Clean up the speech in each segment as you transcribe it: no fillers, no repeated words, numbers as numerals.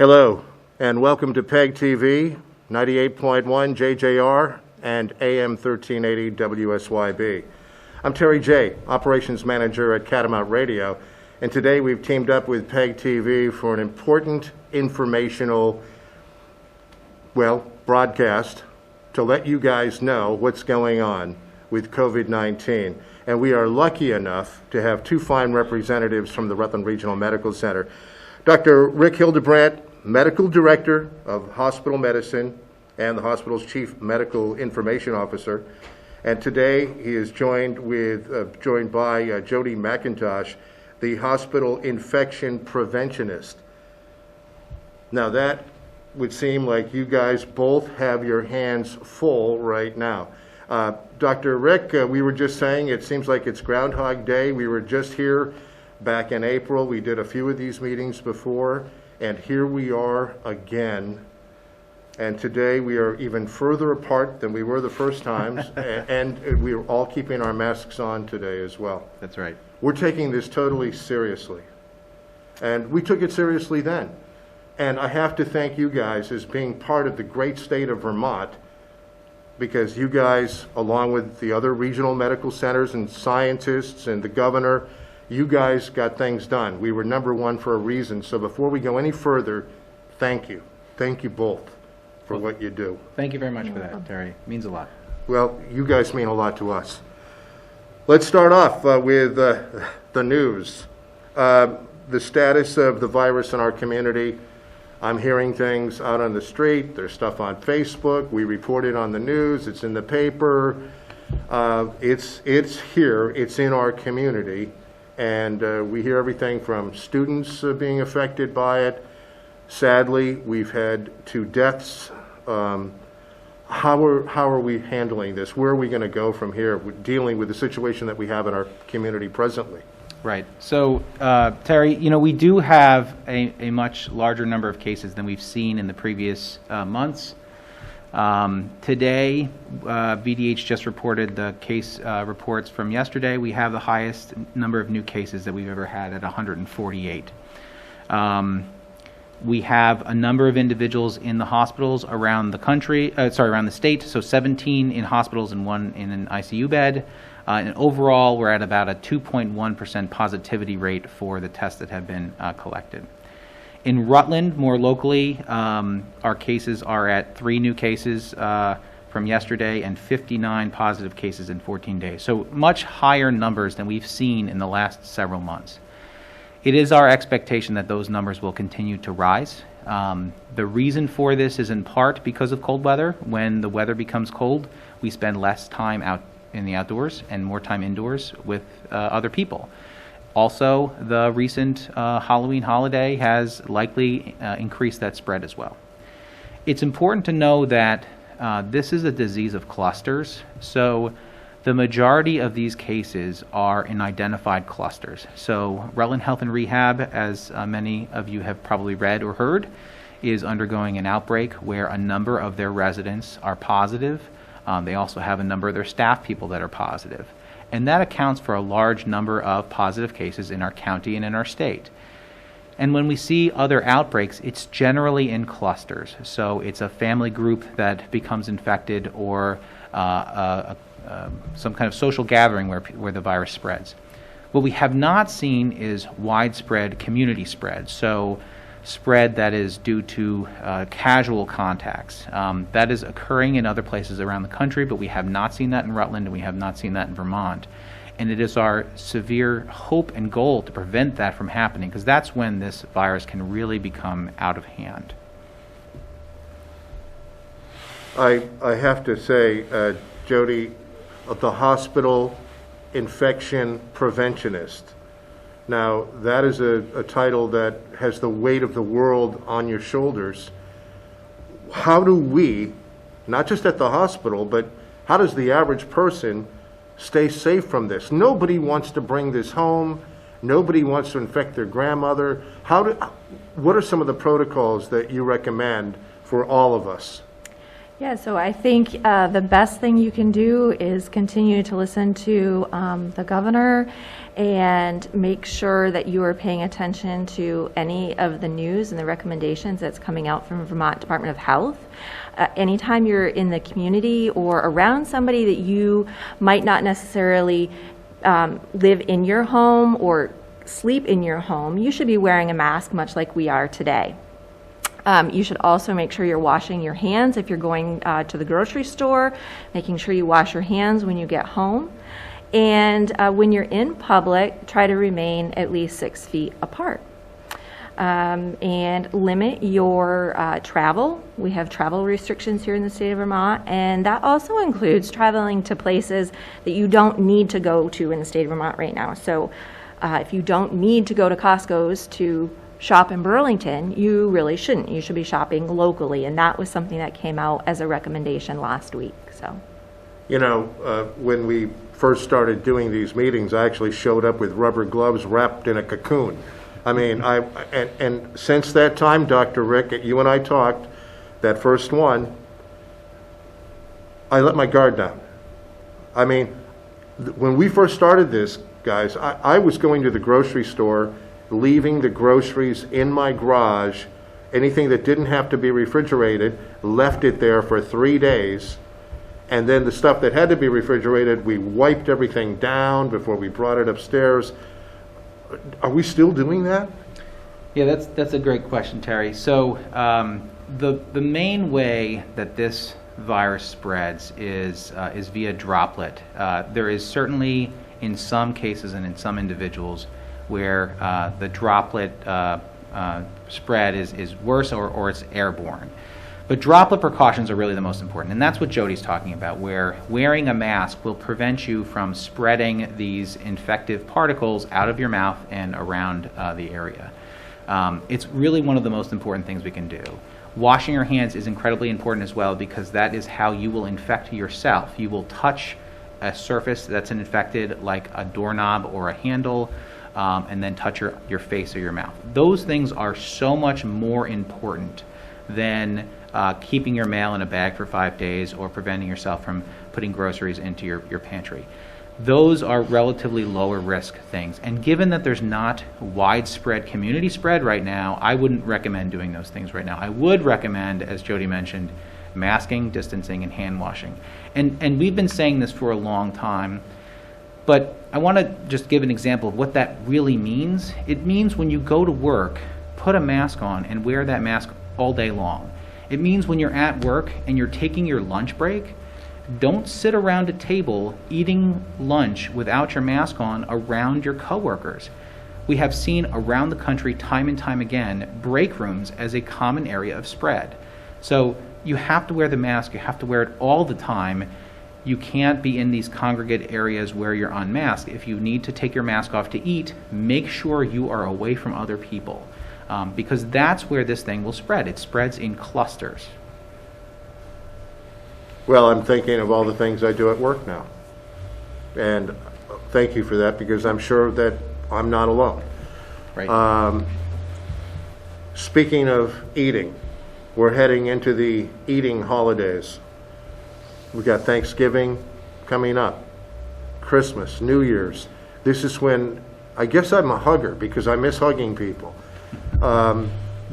Hello, and welcome to PEGTV, 98.1 JJR and AM 1380 WSYB. I'm Terry J., Operations Manager at Catamount Radio, and today we've teamed up with PEGTV for an important informational, broadcast to let you guys know what's going on with COVID-19. And we are lucky enough to have two fine representatives from the Rutland Regional Medical Center. Dr. Rick Hildebrant, Medical Director of Hospital Medicine and the hospital's Chief Medical Information Officer. And today he is joined by Jody McIntosh, the hospital infection preventionist. Now that would seem like you guys both have your hands full right now. Dr. Rick, we were just saying it seems like it's Groundhog Day. We were just here back in April. We did a few of these meetings before, and here we are again. And today we are even further apart than we were the first times, and we're all keeping our masks on today as well. That's right. We're taking this totally seriously, and we took it seriously then. And I have to thank you guys as being part of the great state of Vermont, because you guys, along with the other regional medical centers and scientists and the governor, you guys got things done. We were number one for a reason. So before we go any further, thank you. Thank you both for what you do. Thank you very much for that, Terry. It means a lot. Well, you guys mean a lot to us. Let's start off with the news. The status of the virus in our community. I'm hearing things out on the street. There's stuff on Facebook. We report it on the news. It's in the paper. It's here. It's in our community. And we hear everything from students being affected by it. Sadly, we've had 2 deaths. How are we handling this? Where are we going to go from here with dealing with the situation that we have in our community presently? Right. So, Terry, we do have a much larger number of cases than we've seen in the previous months. Today, VDH just reported the case reports from yesterday. We have the highest number of new cases that we've ever had at 148. We have a number of individuals in the hospitals around the country, around the state, so 17 in hospitals and 1 in an ICU bed. And overall, we're at about a 2.1% positivity rate for the tests that have been collected. In Rutland, more locally, our cases are at 3 new cases from yesterday and 59 positive cases in 14 days. So much higher numbers than we've seen in the last several months. It is our expectation that those numbers will continue to rise. The reason for this is in part because of cold weather. When the weather becomes cold, we spend less time out in the outdoors and more time indoors with other people. Also, the recent Halloween holiday has likely increased that spread as well. It's important to know that this is a disease of clusters, so the majority of these cases are in identified clusters. So Rutland Health and Rehab, as many of you have probably read or heard, is undergoing an outbreak where a number of their residents are positive. They also have a number of their staff people that are positive. And that accounts for a large number of positive cases in our county and in our state. And when we see other outbreaks, it's generally in clusters. So it's a family group that becomes infected or some kind of social gathering where the virus spreads. What we have not seen is widespread community spread. So spread that is due to casual contacts. That is occurring in other places around the country, but we have not seen that in Rutland and we have not seen that in Vermont. And it is our severe hope and goal to prevent that from happening, because that's when this virus can really become out of hand. I have to say, Jody, the hospital infection preventionist. Now, that is a title that has the weight of the world on your shoulders. How do we, not just at the hospital, but how does the average person stay safe from this? Nobody wants to bring this home. Nobody wants to infect their grandmother. What are some of the protocols that you recommend for all of us? Yeah, so I think the best thing you can do is continue to listen to the governor and make sure that you are paying attention to any of the news and the recommendations that's coming out from Vermont Department of Health. Anytime you're in the community or around somebody that you might not necessarily live in your home or sleep in your home, you should be wearing a mask, much like we are today. You should also make sure you're washing your hands if you're going to the grocery store, making sure you wash your hands when you get home. And when you're in public, try to remain at least 6 feet apart. And limit your travel. We have travel restrictions here in the state of Vermont, and that also includes traveling to places that you don't need to go to in the state of Vermont right now. So if you don't need to go to Costco's to shop in Burlington, you really shouldn't. You should be shopping locally, and that was something that came out as a recommendation last week. So, You know, when we first started doing these meetings, I actually showed up with rubber gloves wrapped in a cocoon. I mean, and since that time, Dr. Rick, you and I talked, that first one, I let my guard down. I mean, when we first started this, guys, I was going to the grocery store, leaving the groceries in my garage, anything that didn't have to be refrigerated, left it there for 3 days, and then the stuff that had to be refrigerated, we wiped everything down before we brought it upstairs. Are we still doing that? Yeah, that's a great question, Terry. So the main way that this virus spreads is via droplet. There is certainly, in some cases and in some individuals, where the droplet spread is worse or it's airborne. But droplet precautions are really the most important, and that's what Jody's talking about, where wearing a mask will prevent you from spreading these infective particles out of your mouth and around the area. It's really one of the most important things we can do. Washing your hands is incredibly important as well, because that is how you will infect yourself. You will touch a surface that's infected, like a doorknob or a handle, and then touch your face or your mouth. Those things are so much more important than keeping your mail in a bag for 5 days or preventing yourself from putting groceries into your pantry. Those are relatively lower risk things. And given that there's not widespread community spread right now, I wouldn't recommend doing those things right now. I would recommend, as Jody mentioned, masking, distancing, and hand washing. And we've been saying this for a long time, but I want to just give an example of what that really means. It means when you go to work, put a mask on and wear that mask all day long. It means when you're at work and you're taking your lunch break, don't sit around a table eating lunch without your mask on around your coworkers. We have seen around the country time and time again break rooms as a common area of spread. So you have to wear the mask, you have to wear it all the time. You can't be in these congregate areas where you're unmasked. If you need to take your mask off to eat, make sure you are away from other people, because that's where this thing will spread. It spreads in clusters. Well, I'm thinking of all the things I do at work now. And thank you for that, because I'm sure that I'm not alone. Right. Speaking of eating, we're heading into the eating holidays. We got Thanksgiving coming up, Christmas, New Year's. This is when, I guess I'm a hugger because I miss hugging people.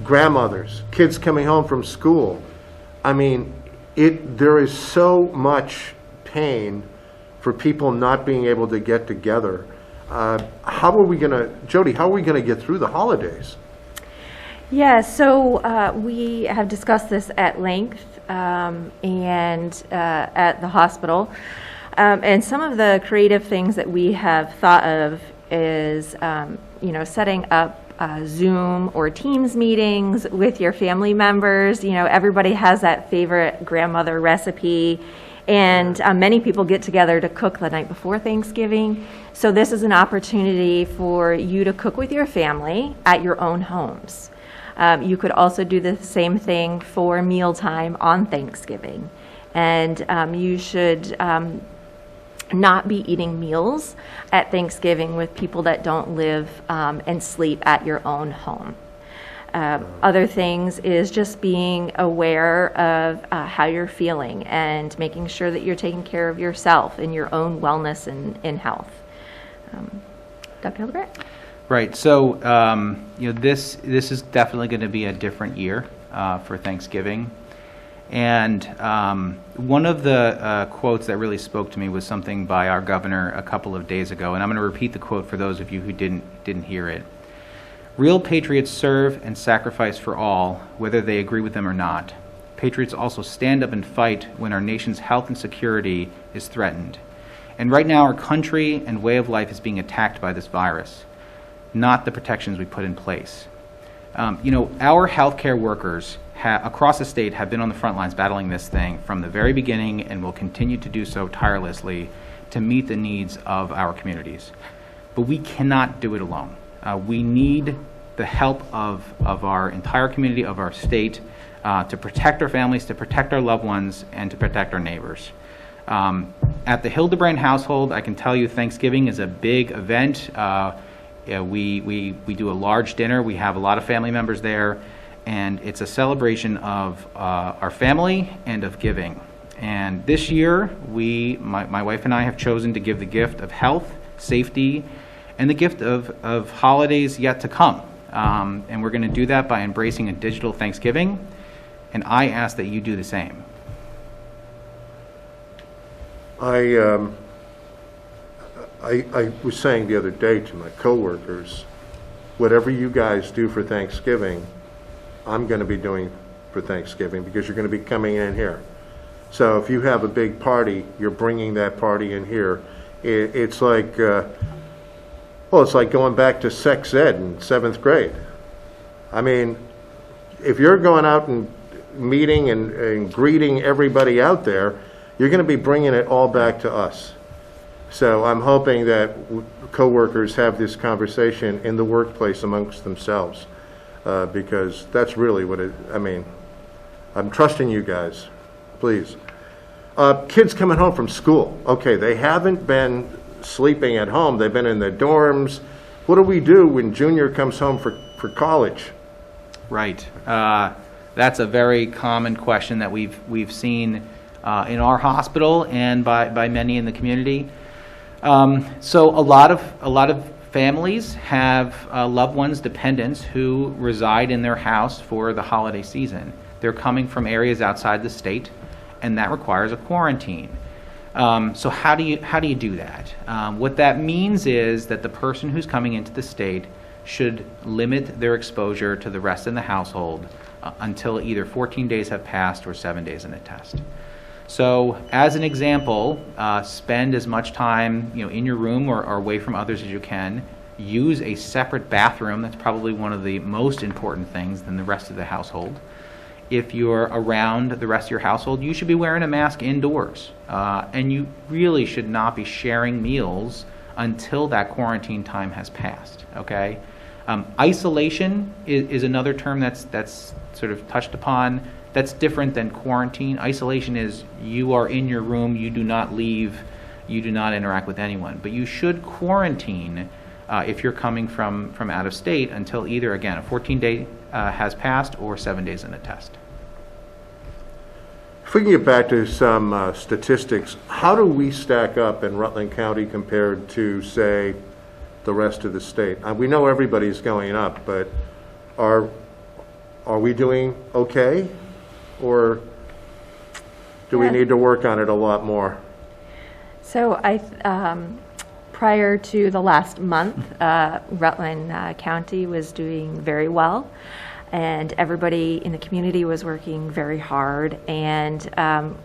Grandmothers, kids coming home from school. I mean, there is so much pain for people not being able to get together. How are we going to, Jody, how are we going to get through the holidays? Yeah, so we have discussed this at length and at the hospital. And some of the creative things that we have thought of is, setting up Zoom or Teams meetings with your family members. You know, everybody has that favorite grandmother recipe, and many people get together to cook the night before Thanksgiving. So this is an opportunity for you to cook with your family at your own homes. You could also do the same thing for mealtime on Thanksgiving. And you should not be eating meals at Thanksgiving with people that don't live and sleep at your own home. Other things is just being aware of how you're feeling and making sure that you're taking care of yourself and your own wellness and health. Dr. Hildebrant? Right. So, this is definitely going to be a different year for Thanksgiving. And one of the quotes that really spoke to me was something by our governor a couple of days ago, and I'm going to repeat the quote for those of you who didn't hear it. Real patriots serve and sacrifice for all, whether they agree with them or not. Patriots also stand up and fight when our nation's health and security is threatened. And right now, our country and way of life is being attacked by this virus, not the protections we put in place. Our healthcare workers across the state have been on the front lines battling this thing from the very beginning and will continue to do so tirelessly to meet the needs of our communities. But we cannot do it alone. We need the help of our entire community, of our state, to protect our families, to protect our loved ones, and to protect our neighbors. At the Hildebrant household, I can tell you Thanksgiving is a big event. We do a large dinner. We have a lot of family members there, and it's a celebration of our family and of giving. And this year, my wife and I have chosen to give the gift of health, safety, and the gift of holidays yet to come. And we're going to do that by embracing a digital Thanksgiving, and I ask that you do the same. I was saying the other day to my coworkers, whatever you guys do for Thanksgiving, I'm going to be doing for Thanksgiving because you're going to be coming in here. So if you have a big party, you're bringing that party in here. It's like, it's like going back to sex ed in 7th grade. I mean, if you're going out and meeting and greeting everybody out there, you're going to be bringing it all back to us. So I'm hoping that coworkers have this conversation in the workplace amongst themselves, because that's really what I'm trusting you guys, please. Kids coming home from school. Okay, they haven't been sleeping at home. They've been in their dorms. What do we do when junior comes home for college? Right. That's a very common question that we've seen in our hospital and by many in the community. So a lot of families have loved ones, dependents, who reside in their house for the holiday season. They're coming from areas outside the state, and that requires a quarantine. So how do you do that? What that means is that the person who's coming into the state should limit their exposure to the rest of the household until either 14 days have passed or 7 days in a test. So as an example, spend as much time in your room or away from others as you can. Use a separate bathroom. That's probably one of the most important things than the rest of the household. If you're around the rest of your household, you should be wearing a mask indoors. And you really should not be sharing meals until that quarantine time has passed, okay? Isolation is another term that's sort of touched upon. That's different than quarantine. Isolation is you are in your room, you do not leave, you do not interact with anyone. But you should quarantine if you're coming from out of state until either, again, a 14-day has passed or 7 days in a test. If we can get back to some statistics, how do we stack up in Rutland County compared to, say, the rest of the state? We know everybody's going up, but are we doing okay? Or do we need to work on it a lot more? So prior to the last month, Rutland County was doing very well, and everybody in the community was working very hard. And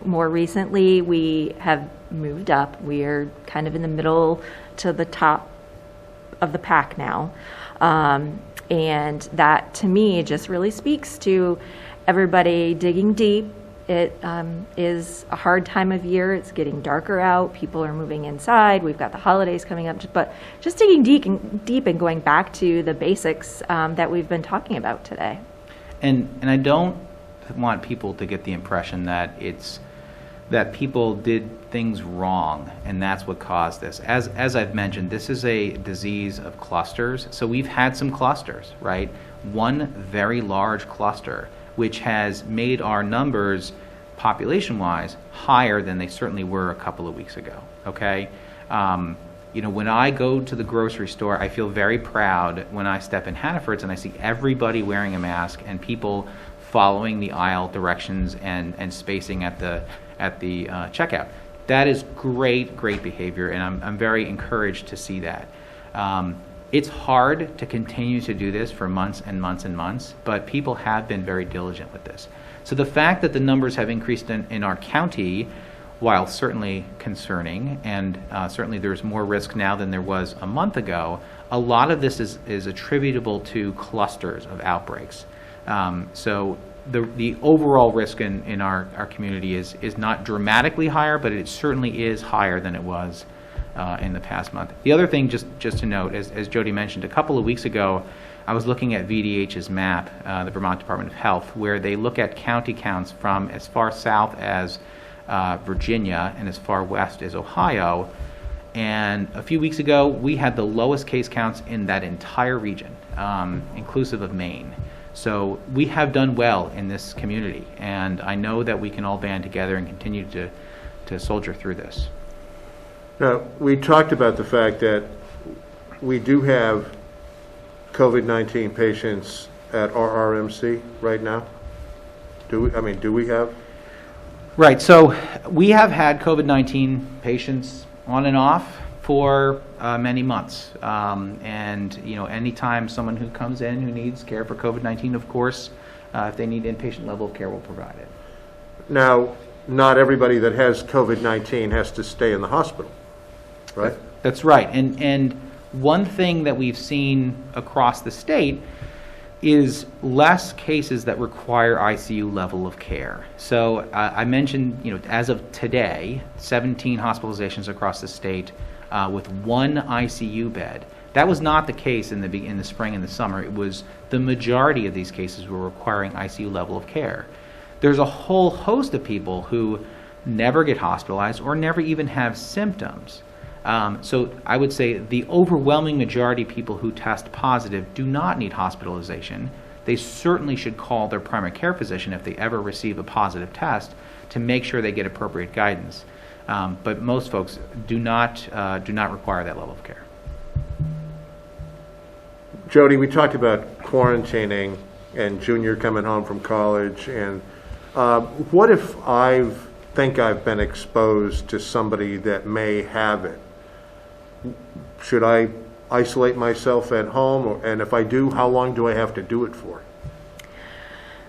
more recently, we have moved up. We are kind of in the middle to the top of the pack now. And that, to me, just really speaks to everybody digging deep. It is a hard time of year. It's getting darker out. People are moving inside. We've got the holidays coming up. But just digging deep and going back to the basics that we've been talking about today. And I don't want people to get the impression that it's that people did things wrong, and that's what caused this. As I've mentioned, this is a disease of clusters, so we've had some clusters, right? One very large cluster, which has made our numbers, population-wise, higher than they certainly were a couple of weeks ago, okay? You know, when I go to the grocery store, I feel very proud when I step in Hannaford's and I see everybody wearing a mask and people following the aisle directions and spacing at the checkout. That is great behavior, and I'm very encouraged to see that. It's hard to continue to do this for months and months and months, but people have been very diligent with this. So the fact that the numbers have increased in our county, while certainly concerning, and certainly there's more risk now than there was a month ago, a lot of this is attributable to clusters of outbreaks. So the overall risk in our community is not dramatically higher, but it certainly is higher than it was in the past month. The other thing, just to note, as Jody mentioned, a couple of weeks ago, I was looking at VDH's map, the Vermont Department of Health, where they look at county counts from as far south as Virginia and as far west as Ohio. And a few weeks ago, we had the lowest case counts in that entire region, inclusive of Maine. So we have done well in this community, and I know that we can all band together and continue to soldier through this. Now, we talked about the fact that we do have COVID-19 patients at RRMC right now. Do we have? Right, so we have had COVID-19 patients on and off for many months. And, you know, anytime someone who comes in who needs care for COVID-19, of course, if they need inpatient level of care, we'll provide it. Now, not everybody that has COVID-19 has to stay in the hospital, right? That's right. And one thing that we've seen across the state is less cases that require ICU level of care. So I mentioned, you know, as of today, 17 hospitalizations across the state with one ICU bed. That was not the case in the spring and the summer. It was the majority of these cases were requiring ICU level of care. There's a whole host of people who never get hospitalized or never even have symptoms. So I would say the overwhelming majority of people who test positive do not need hospitalization. They certainly should call their primary care physician if they ever receive a positive test to make sure they get appropriate guidance. But most folks do not require that level of care. Jody, we talked about quarantining and Junior coming home from college, and what if I think I've been exposed to somebody that may have it? Should I isolate myself at home? And if I do, how long do I have to do it for?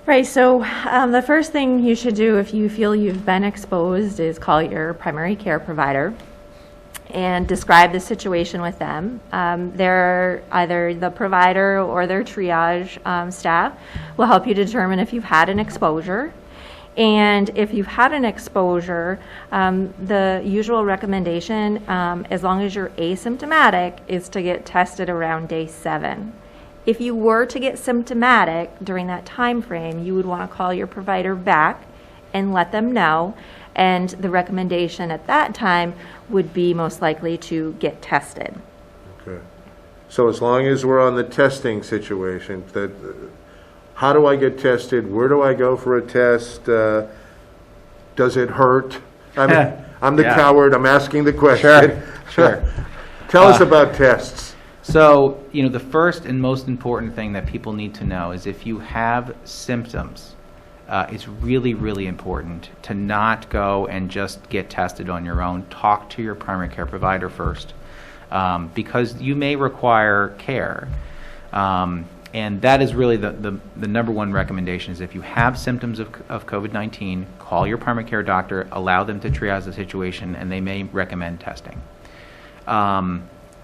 Right, so the first thing you should do if you feel you've been exposed is call your primary care provider and describe the situation with them. They're either the provider or their triage staff will help you determine if you've had an exposure. And if you've had an exposure, the usual recommendation, as long as you're asymptomatic, is to get tested around day 7. If you were to get symptomatic during that time frame, you would want to call your provider back and let them know. And the recommendation at that time would be most likely to get tested. Okay. So as long as we're on the testing situation, how do I get tested? Where do I go for a test? Does it hurt? I mean, I'm the coward. I'm asking the question. Sure. Tell us about tests. So, you know, the first and most important thing that people need to know is if you have symptoms, it's really, really important to not go and just get tested on your own. Talk to your primary care provider first, because you may require care. And that is really the number one recommendation is if you have symptoms of COVID-19, call your primary care doctor, allow them to triage the situation, and they may recommend testing.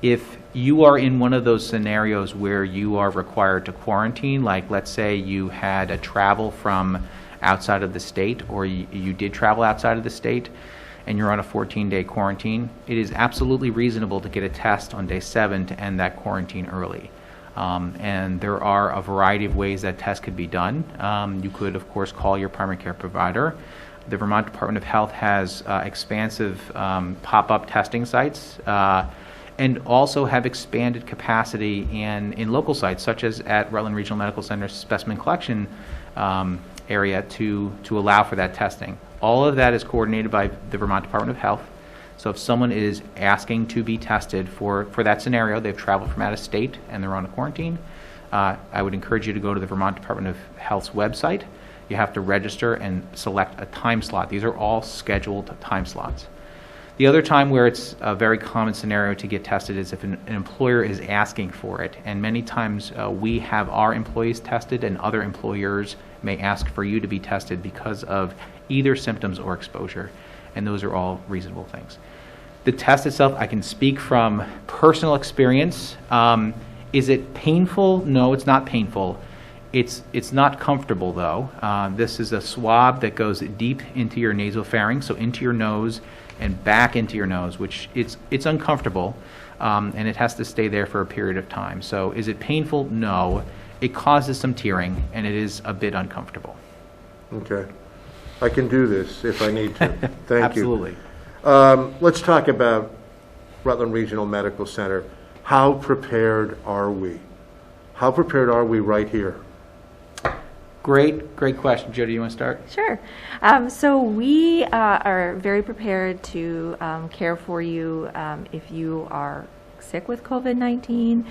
If you are in one of those scenarios where you are required to quarantine, like let's say you had a travel from outside of the state, or you did travel outside of the state, and you're on a 14-day quarantine, it is absolutely reasonable to get a test on day 7 to end that quarantine early. And there are a variety of ways that test could be done. You could, of course, call your primary care provider. the Vermont Department of Health has expansive pop-up testing sites, and also have expanded capacity in local sites, such as at Rutland Regional Medical Center's specimen collection area to allow for that testing. All of that is coordinated by the Vermont Department of Health. So if someone is asking to be tested for that scenario, they've traveled from out of state and they're on a quarantine, I would encourage you to go to the Vermont Department of Health's website. You have to register and select a time slot. These are all scheduled time slots. The other time where it's a very common scenario to get tested is if an employer is asking for it. And many times we have our employees tested, and other employers may ask for you to be tested because of either symptoms or exposure. And those are all reasonable things. The test itself, I can speak from personal experience. Is it painful? No, it's not painful. It's not comfortable, though. This is a swab that goes deep into your nasopharynx, so into your nose and back into your nose, which it's uncomfortable, and it has to stay there for a period of time. So is it painful? No. It causes some tearing, and it is a bit uncomfortable. Okay. I can do this if I need to. Thank Absolutely. you. Let's talk about Rutland Regional Medical Center. How prepared are we? How prepared are we right here? Great question. Jody, you want to start? Sure. So we are very prepared to care for you if you are sick with COVID-19.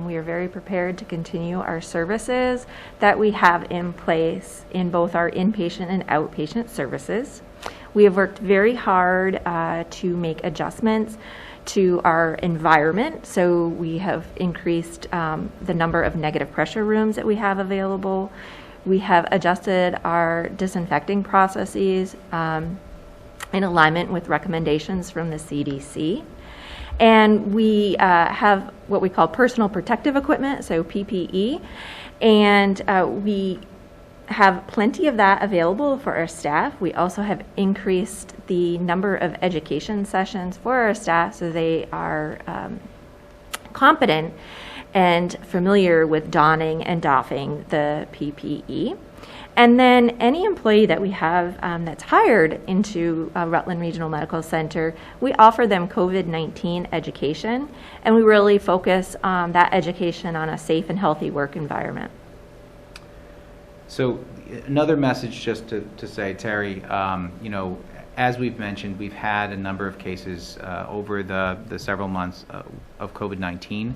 We are very prepared to continue our services that we have in place in both our inpatient and outpatient services. We have worked very hard to make adjustments to our environment. So we have increased the number of negative pressure rooms that we have available. We have adjusted our disinfecting processes in alignment with recommendations from the CDC. And we have what we call personal protective equipment, so PPE, and we have plenty of that available for our staff. We also have increased the number of education sessions for our staff so they are competent and familiar with donning and doffing the PPE. And then any employee that we have that's hired into Rutland Regional Medical Center, we offer them COVID-19 education, and we really focus that education on a safe and healthy work environment. So another message just to say, Terry, as we've mentioned, we've had a number of cases over the several months of COVID-19.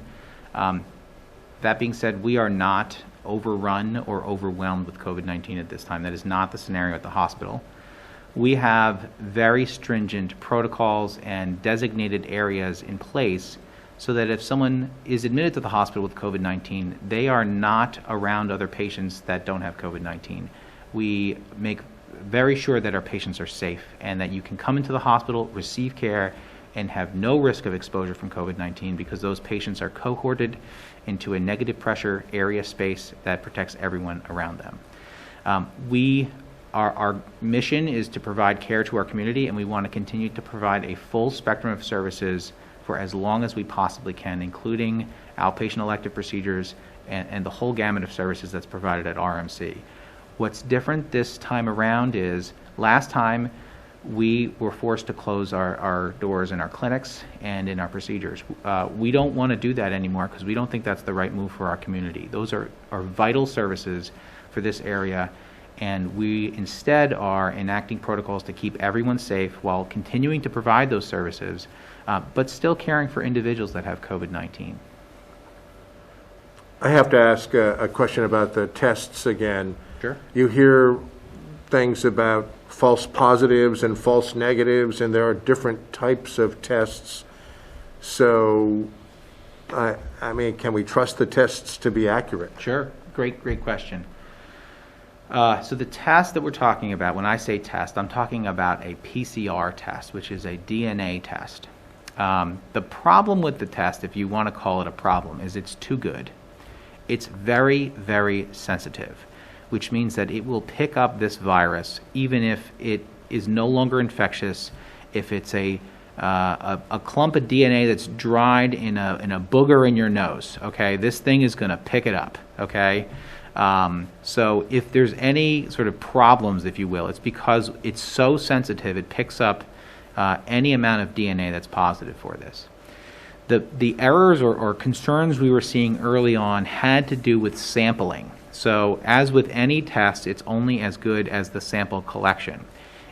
That being said, we are not overrun or overwhelmed with COVID-19 at this time. That is not the scenario at the hospital. We have very stringent protocols and designated areas in place so that if someone is admitted to the hospital with COVID-19, they are not around other patients that don't have COVID-19. We make very sure that our patients are safe and that you can come into the hospital, receive care, and have no risk of exposure from COVID-19 because those patients are cohorted into a negative pressure area space that protects everyone around them. Our mission is to provide care to our community, and we want to continue to provide a full spectrum of services for as long as we possibly can, including outpatient elective procedures and the whole gamut of services that's provided at RMC. What's different this time around is last time we were forced to close our doors in our clinics and in our procedures. We don't want to do that anymore because we don't think that's the right move for our community. Those are vital services for this area, and we instead are enacting protocols to keep everyone safe while continuing to provide those services, but still caring for individuals that have COVID-19. I have to ask a question about the tests again. Sure. You hear things about false positives and false negatives, and there are different types of tests. So, I mean, can we trust the tests to be accurate? Sure. Great question. So the test that we're talking about, when I say test, I'm talking about a PCR test, which is a DNA test. The problem with the test, if you want to call it a problem, is it's too good. It's very, very sensitive, which means that it will pick up this virus even if it is no longer infectious, if it's a clump of DNA that's dried in a booger in your nose, okay? This thing is going to pick it up, okay? So if there's any sort of problems, if you will, it's because it's so sensitive, it picks up any amount of DNA that's positive for this. The errors or concerns we were seeing early on had to do with sampling. So as with any test, it's only as good as the sample collection.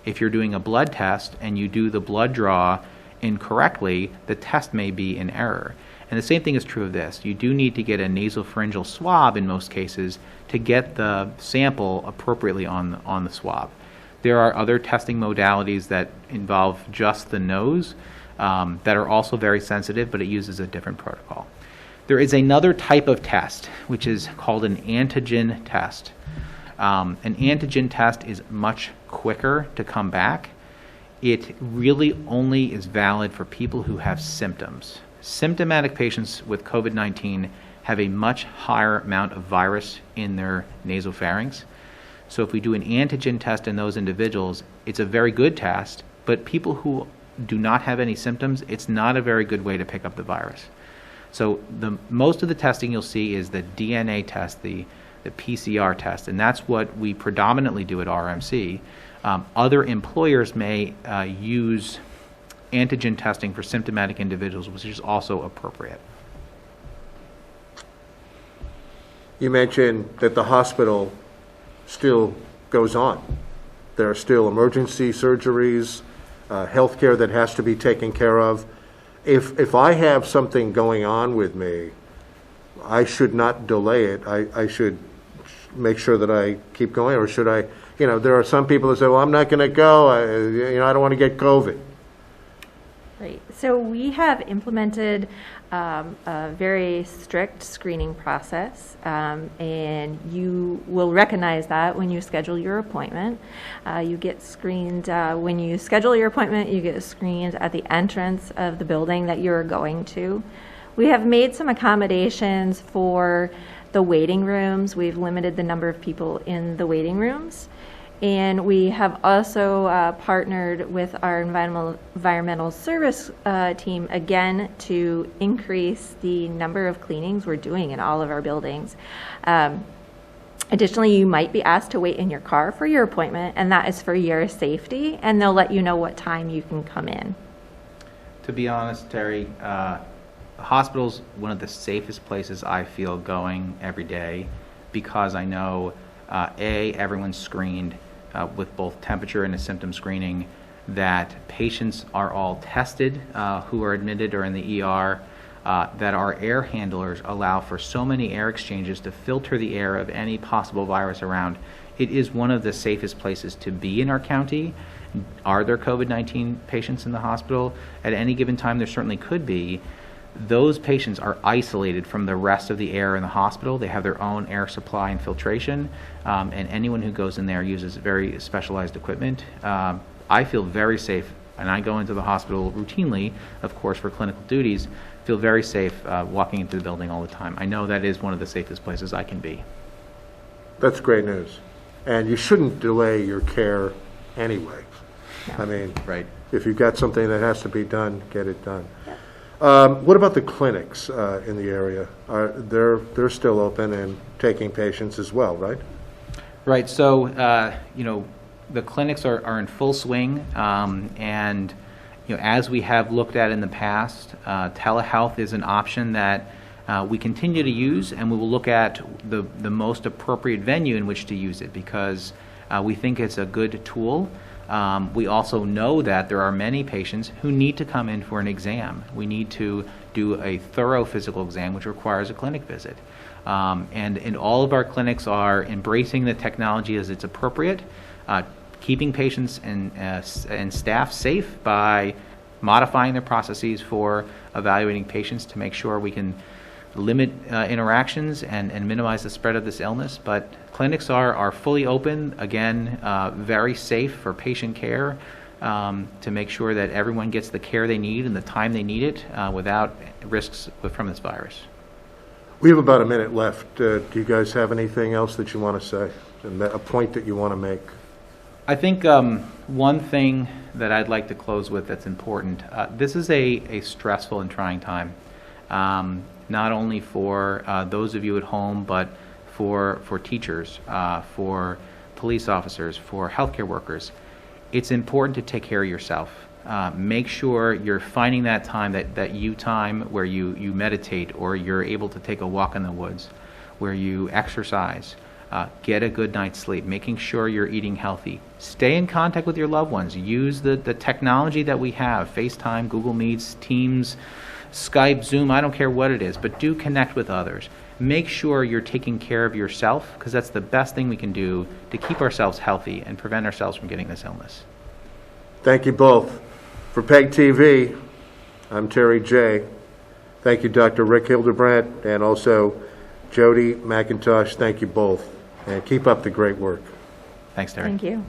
If you're doing a blood test and you do the blood draw incorrectly, the test may be in error. And the same thing is true of this. You do need to get a nasopharyngeal swab in most cases to get the sample appropriately on the swab. There are other testing modalities that involve just the nose that are also very sensitive, but it uses a different protocol. There is another type of test, which is called an antigen test. An antigen test is much quicker to come back. It really only is valid for people who have symptoms. Symptomatic patients with COVID-19 have a much higher amount of virus in their nasopharynx. So if we do an antigen test in those individuals, it's a very good test, but people who do not have any symptoms, it's not a very good way to pick up the virus. So most of the testing you'll see is the DNA test, the PCR test, and that's what we predominantly do at RMC. Other employers may use antigen testing for symptomatic individuals, which is also appropriate. You mentioned that the hospital still goes on. There are still emergency surgeries, healthcare that has to be taken care of. If I have something going on with me, I should not delay it. I should make sure that I keep going, or should I, there are some people that say, well, I'm not going to go, I don't want to get COVID. Right. So we have implemented a very strict screening process, and you will recognize that when you schedule your appointment. You get screened when you schedule your appointment. You get screened at the entrance of the building that you're going to. We have made some accommodations for the waiting rooms. We've limited the number of people in the waiting rooms. And we have also partnered with our environmental service team again to increase the number of cleanings we're doing in all of our buildings. Additionally, you might be asked to wait in your car for your appointment, and that is for your safety, and they'll let you know what time you can come in. To be honest, Terry, the hospital's one of the safest places I feel going every day, because I know, everyone's screened with both temperature and a symptom screening, that patients are all tested who are admitted or in the ER, that our air handlers allow for so many air exchanges to filter the air of any possible virus around. It is one of the safest places to be in our county. Are there COVID-19 patients in the hospital? At any given time, there certainly could be. Those patients are isolated from the rest of the air in the hospital. They have their own air supply and filtration, and anyone who goes in there uses very specialized equipment. I feel very safe, and I go into the hospital routinely, of course, for clinical duties, feel very safe walking into the building all the time. I know that is one of the safest places I can be. That's great news. And you shouldn't delay your care anyway. No. I mean, Right. if you've got something that has to be done, get it done. What about the clinics in the area? They're still open and taking patients as well, right? Right. So, the clinics are in full swing, and as we have looked at in the past, telehealth is an option that we continue to use, and we will look at the most appropriate venue in which to use it, because we think it's a good tool. We also know that there are many patients who need to come in for an exam. We need to do a thorough physical exam, which requires a clinic visit. And all of our clinics are embracing the technology as it's appropriate, keeping patients and staff safe by modifying their processes for evaluating patients to make sure we can limit interactions and minimize the spread of this illness. But clinics are fully open, again, very safe for patient care, to make sure that everyone gets the care they need and the time they need it without risks from this virus. We have about a minute left. Do you guys have anything else that you want to say? A point that you want to make? I think one thing that I'd like to close with that's important, this is a stressful and trying time, not only for those of you at home, but for teachers, for police officers, for healthcare workers. It's important to take care of yourself. Make sure you're finding that time, that you time where you meditate, or you're able to take a walk in the woods, where you exercise, get a good night's sleep, making sure you're eating healthy. Stay in contact with your loved ones. Use the technology that we have, FaceTime, Google Meets, Teams, Skype, Zoom, I don't care what it is, but do connect with others. Make sure you're taking care of yourself, because that's the best thing we can do to keep ourselves healthy and prevent ourselves from getting this illness. Thank you both. For PEGTV, I'm Terry J. Thank you, Dr. Rick Hildebrant, and also Jody McIntosh. Thank you both, and keep up the great work. Thanks, Terry. Thank you.